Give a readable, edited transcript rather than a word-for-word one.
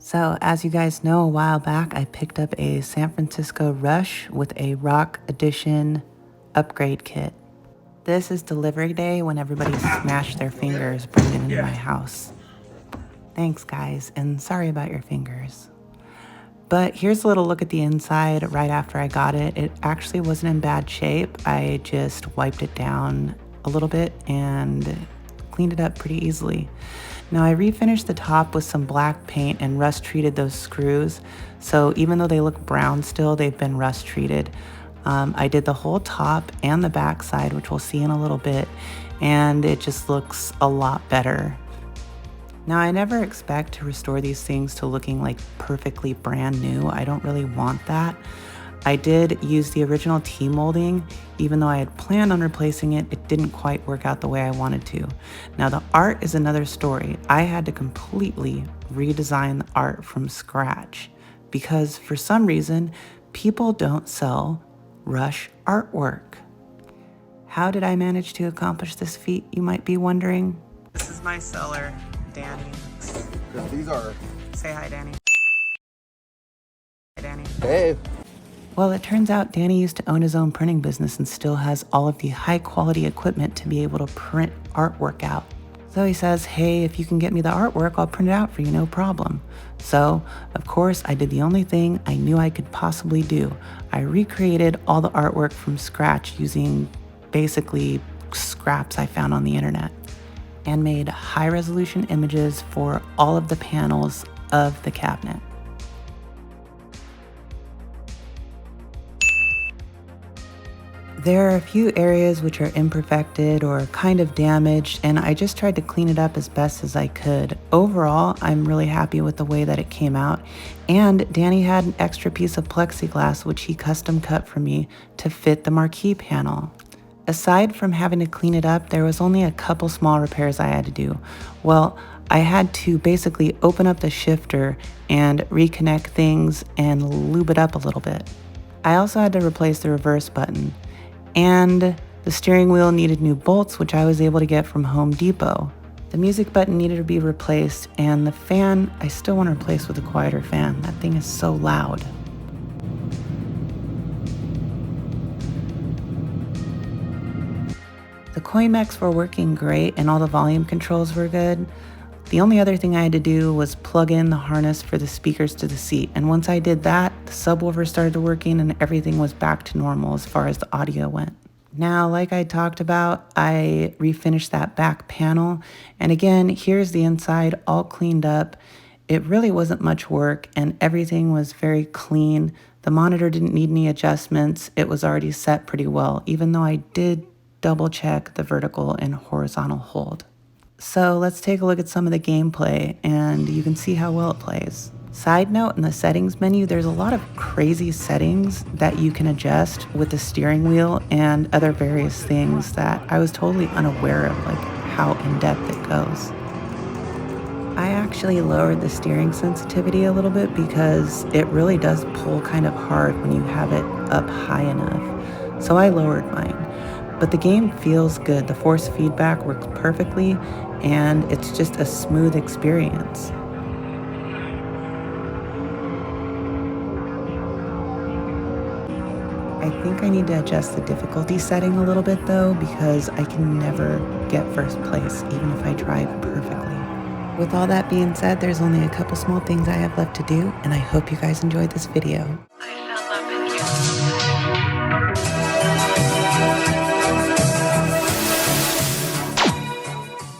So as you guys know, a while back, I picked up a San Francisco Rush with a Rock Edition upgrade kit. This is delivery day when everybody smashed their fingers bringing it into my house. Thanks guys, and sorry about your fingers. But here's a little look at the inside right after I got it. It actually wasn't in bad shape. I just wiped it down a little bit and cleaned it up pretty easily. Now I refinished the top with some black paint and rust treated those screws. So even though they look brown still, they've been rust treated. I did the whole top and the back side, which we'll see in a little bit, and it just looks a lot better. Now, I never expect to restore these things to looking like perfectly brand new. I don't really want that. I did use the original T-molding. Even though I had planned on replacing it, it didn't quite work out the way I wanted to. Now, the art is another story. I had to completely redesign the art from scratch because for some reason, people don't sell Rush artwork. How did I manage to accomplish this feat, you might be wondering? This is my seller, Danny. These are... Say hi, Danny. Hi, Danny. Hey. Well, it turns out Danny used to own his own printing business and still has all of the high quality equipment to be able to print artwork out. So he says, hey, if you can get me the artwork, I'll print it out for you, no problem. So, of course, I did the only thing I knew I could possibly do. I recreated all the artwork from scratch using basically scraps I found on the internet and made high resolution images for all of the panels of the cabinet. There are a few areas which are imperfected or kind of damaged, and I just tried to clean it up as best as I could. Overall, I'm really happy with the way that it came out, and Danny had an extra piece of plexiglass which he custom cut for me to fit the marquee panel. Aside from having to clean it up, there was only a couple small repairs I had to do. Well, I had to basically open up the shifter and reconnect things and lube it up a little bit. I also had to replace the reverse button. And the steering wheel needed new bolts, which I was able to get from Home Depot. The music button needed to be replaced, and the fan, I still want to replace with a quieter fan. That thing is so loud. The Coimex were working great, and all the volume controls were good. The only other thing I had to do was plug in the harness for the speakers to the seat, and once I did that, the subwoofer started working and everything was back to normal as far as the audio went. Now, like I talked about, I refinished that back panel, and again, here's the inside all cleaned up. It really wasn't much work, and everything was very clean. The monitor didn't need any adjustments. It was already set pretty well, even though I did double check the vertical and horizontal hold. So let's take a look at some of the gameplay and you can see how well it plays. Side note, in the settings menu, there's a lot of crazy settings that you can adjust with the steering wheel and other various things that I was totally unaware of, like how in-depth it goes. I actually lowered the steering sensitivity a little bit because it really does pull kind of hard when you have it up high enough. So I lowered mine. But the game feels good. The force feedback works perfectly, and it's just a smooth experience. I think I need to adjust the difficulty setting a little bit though, because I can never get first place, even if I try perfectly. With all that being said, there's only a couple small things I have left to do, and I hope you guys enjoyed this video.